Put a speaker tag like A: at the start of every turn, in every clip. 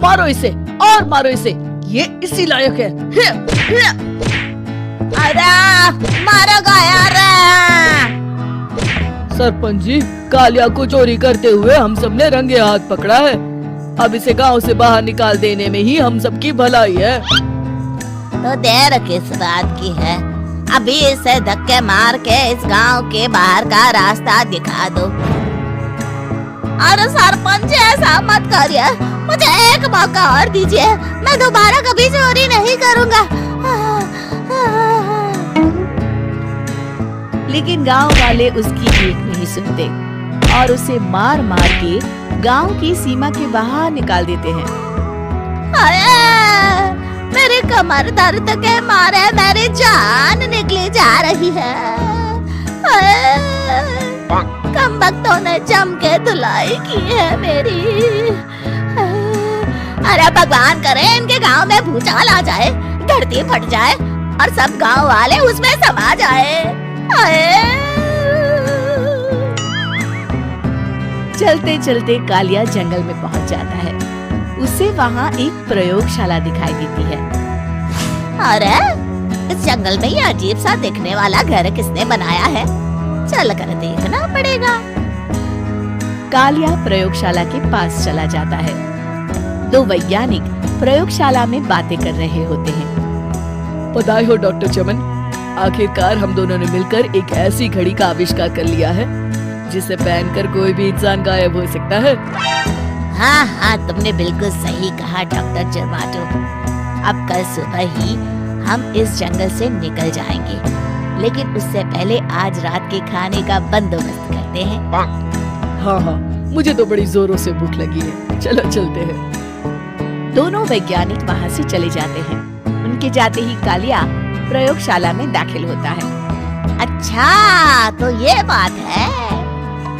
A: मारो इसे और मारो इसे, ये इसी लायक है।
B: अरे मारो यार।
A: सरपंच जी, कालिया को चोरी करते हुए हम सबने रंगे हाथ पकड़ा है। अब इसे गांव से बाहर निकाल देने में ही हम सबकी भलाई है।
B: तो देर किस बात की है, अभी इसे धक्के मार के इस गांव के बाहर का रास्ता दिखा दो। अरे सरपंच ऐसा मत करिए, मुझे एक मौका और दीजिए, मैं दोबारा कभी चोरी नहीं करूंगा।
C: लेकिन गांव वाले उसकी एक नहीं सुनते और उसे मार मार के गांव की सीमा के बाहर निकाल देते हैं।
B: अरे मेरी कमर दर्द के मारे मेरी जान निकली जा रही है। कमबख्तों ने जम के धुलाई की है मेरी। अरे भगवान करे इनके गांव में भूचाल आ जाए, धरती फट जाए और सब गांव वाले उसमें समा जाए।
C: चलते चलते कालिया जंगल में पहुंच जाता है। उसे वहाँ एक प्रयोगशाला दिखाई देती है।
B: अरे इस जंगल में ये अजीब सा दिखने वाला घर किसने बनाया है, चल कर देखना पड़ेगा।
C: कालिया प्रयोगशाला के पास चला जाता है। दो वैज्ञानिक प्रयोगशाला में बातें कर रहे होते हैं।
A: बधाई हो डॉक्टर चमन, आखिरकार हम दोनों ने मिलकर एक ऐसी घड़ी का आविष्कार कर लिया है जिसे पहनकर कोई भी इंसान गायब हो सकता है।
B: हाँ हाँ, तुमने बिल्कुल सही कहा डॉक्टर जर्माटो। अब कल सुबह ही हम इस जंगल से निकल जाएंगे, लेकिन उससे पहले आज रात के खाने का बंदोबस्त करते हैं।
A: हाँ हाँ, मुझे तो बड़ी जोरों से भूख लगी है, चलो चलते हैं।
C: दोनों वैज्ञानिक वहाँ से चले जाते हैं। उनके जाते ही कालिया प्रयोगशाला में दाखिल होता है।
B: अच्छा तो ये बात है।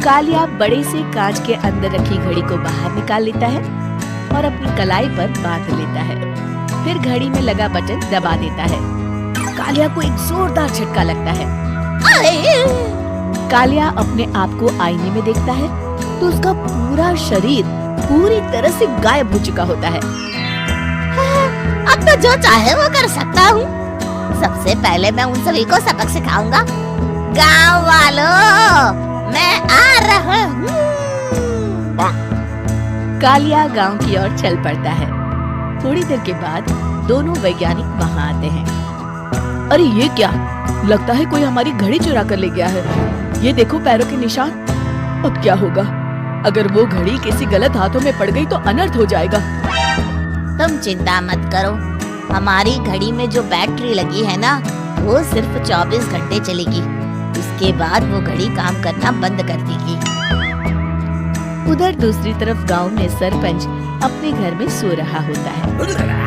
C: कालिया बड़े से कांच के अंदर रखी घड़ी को बाहर निकाल लेता है और अपनी कलाई पर बांध लेता है। फिर घड़ी में लगा बटन दबा देता है। कालिया को एक जोरदार झटका लगता है। कालिया अपने आप को आईने में देखता है तो उसका पूरा शरीर पूरी तरह से गायब हो चुका होता है।
B: अब तो जो चाहे वो कर सकता हूँ। सबसे पहले मैं उन सभी को सबक सिखाऊंगा। गांव वालों, मैं आ रहा हूँ।
C: कालिया गांव की ओर चल पड़ता है। थोड़ी देर के बाद दोनों वैज्ञानिक वहाँ आते हैं।
A: अरे ये क्या, लगता है कोई हमारी घड़ी चुरा कर ले गया है। ये देखो पैरों के निशान। अब क्या होगा, अगर वो घड़ी किसी गलत हाथों में पड़ गई तो अनर्थ हो जाएगा।
B: तुम चिंता मत करो, हमारी घड़ी में जो बैटरी लगी है ना, वो सिर्फ 24 घंटे चलेगी। इसके बाद वो घड़ी काम करना बंद कर देगी।
C: उधर दूसरी तरफ गांव में सरपंच अपने घर में सो रहा होता है।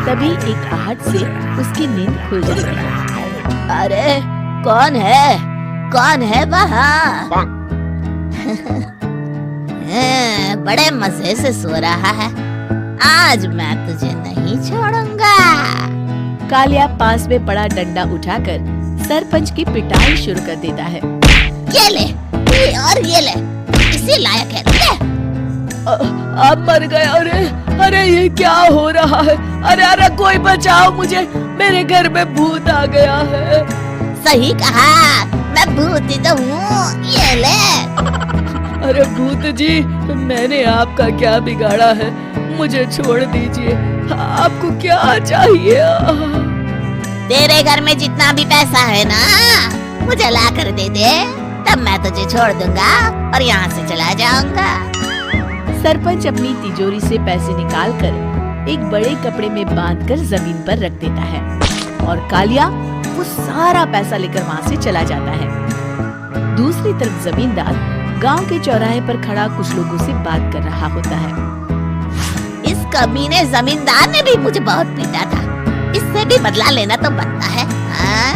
C: तभी एक आहट से उसकी नींद खुल जाती है।
B: अरे कौन है, कौन है वहाँ? बड़े मजे से सो रहा है। आज मैं तुझे नहीं छोड़ूंगा।
C: कालिया पास में पड़ा डंडा उठाकर सरपंच की पिटाई शुरू कर देता है।
B: ये ले, ये और ये ले, इसी लायक है। ले।
A: आप मर गए। अरे अरे ये क्या हो रहा है? अरे अरे कोई बचाओ मुझे, मेरे घर में भूत आ गया है।
B: सही कहा, मैं भूत ही तो हूँ। ये ले।
A: अरे भूत जी, मैंने आपका क्या बिगाड़ा है? मुझे छोड़ दीजिए, आपको क्या चाहिए?
B: तेरे घर में जितना भी पैसा है ना, मुझे ला कर दे दे, तब मैं तुझे छोड़ दूंगा और यहाँ से चला जाऊंगा।
C: सरपंच अपनी तिजोरी से पैसे निकालकर एक बड़े कपड़े में बांधकर जमीन पर रख देता है और कालिया वो सारा पैसा लेकर वहाँ से चला जाता है। दूसरी तरफ जमींदार गांव के चौराहे पर खड़ा कुछ लोगों से बात कर रहा होता है।
B: इस कमीने जमींदार ने भी मुझे बहुत पीटा था, इससे भी बदला लेना तो बनता है। हाँ?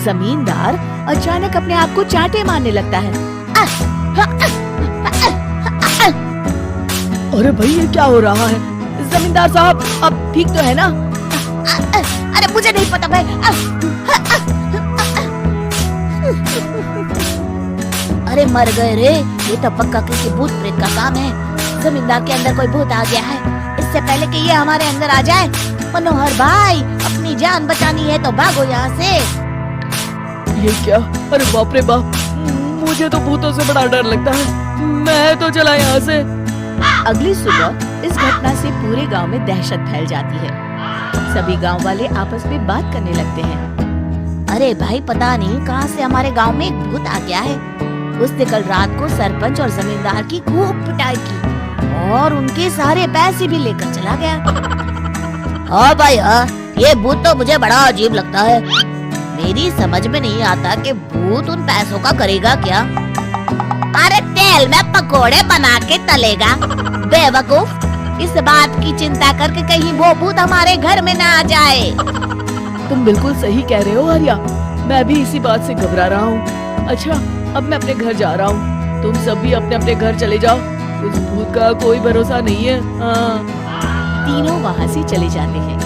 C: जमींदार अचानक अपने आप को चांटे मारने लगता है।
A: अरे भाई ये क्या हो रहा है? जमींदार साहब, अब ठीक तो है ना?
B: अरे मुझे नहीं पता भाई। अरे मर गए रे, ये तो पक्का किसी भूत प्रेत का काम है। जमींदार के अंदर कोई भूत आ गया है, इस इससे पहले कि ये हमारे अंदर आ जाए। मनोहर भाई, अपनी जान बचानी है तो भागो यहाँ से।
A: ये क्या? अरे बाप रे बाप, मुझे तो भूतों से बड़ा डर लगता है। मैं तो चला यहाँ से।
C: अगली सुबह इस घटना से पूरे गांव में दहशत फैल जाती है। सभी गांव वाले आपस में बात करने लगते हैं।
B: अरे भाई, पता नहीं कहाँ से हमारे गांव में एक भूत आ गया है। उसने कल रात को सरपंच और जमींदार की खूब पिटाई की और उनके सारे पैसे भी लेकर चला गया। हाँ भाई हाँ, ये भूत तो मुझे बड़ा अजीब लगता है। मेरी समझ में नहीं आता कि भूत उन पैसों का करेगा क्या। अरे तेल में पकोड़े बना के तलेगा। बेवकूफ, इस बात की चिंता करके कहीं वो भूत हमारे घर में ना आ जाए।
A: तुम बिल्कुल सही कह रहे हो आर्या, मैं भी इसी बात से घबरा रहा हूँ। अच्छा, अब मैं अपने घर जा रहा हूँ। तुम सब भी अपने अपने घर चले जाओ। उस भूत का कोई भरोसा नहीं है। हाँ।
C: तीनों वहाँ से चले जाते हैं।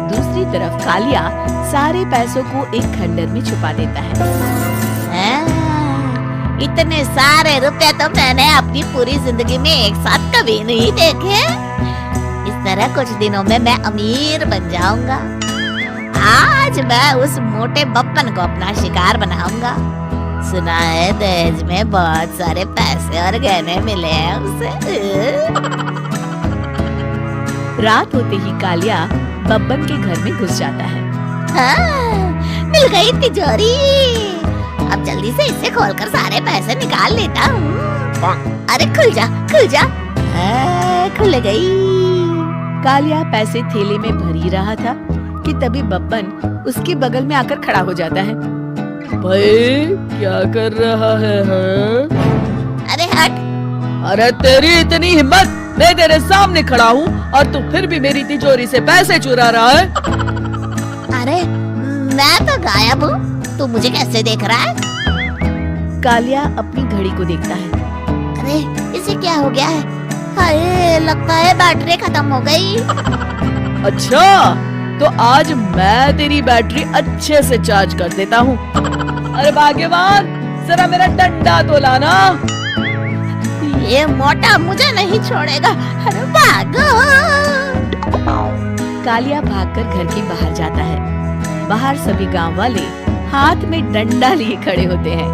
C: दूसरी तरफ कालिया सारे पैसों को एक खंडर में छुपा देता है।
B: इतने सारे रुपए तो मैंने अपनी पूरी जिंदगी में एक साथ कभी नहीं देखे। इस तरह कुछ दिनों में मैं अमीर बन जाऊंगा। आज मैं उस मोटे बप्पन को अपना शिकार बनाऊंगा। सुना है दहेज में बहुत सारे पैसे और गहने मिले हैं उसे।
C: रात होते ही कालिया बब्बन के घर में घुस जाता है।
B: हाँ, मिल गई तिजोरी। अब जल्दी से इसे खोलकर सारे पैसे निकाल लेता हूँ। अरे खुल जा, खुल जा। खुल गई।
C: कालिया पैसे थैले में भर ही रहा था कि तभी बब्बन उसके बगल में आकर खड़ा हो जाता है।
A: भाई क्या कर रहा है? हाँ?
B: अरे हट।
A: अरे तेरी इतनी हिम्मत, मैं तेरे सामने खड़ा हूँ और तू फिर भी मेरी तिजोरी से पैसे चुरा रहा है।
B: अरे मैं तो गायब हूँ, तू मुझे कैसे देख रहा है?
C: कालिया अपनी घड़ी को देखता है।
B: अरे इसे क्या हो गया है? हाय, लगता है बैटरी खत्म हो गई।
A: अच्छा, तो आज मैं तेरी बैटरी अच्छे से चार्ज कर देता हूँ। अरे भाग्यवान, जरा मेरा डंडा तो लाना।
B: ये मोटा मुझे नहीं छोड़ेगा। अरे भागो।
C: कालिया भागकर घर के बाहर जाता है। बाहर सभी गांव वाले हाथ में डंडा लिए खड़े होते हैं।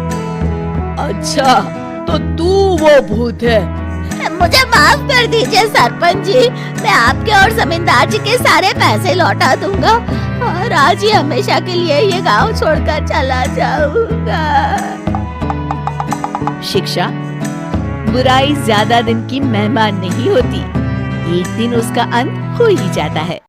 A: अच्छा, तो तू वो भूत है?
B: मुझे माफ कर दीजिए सरपंच जी, मैं आपके और जमींदार जी के सारे पैसे लौटा दूंगा और आज ही हमेशा के लिए ये गांव छोड़कर चला जाऊंगा।
C: शिक्षा, बुराई ज्यादा दिन की मेहमान नहीं होती, एक दिन उसका अंत हो ही जाता है।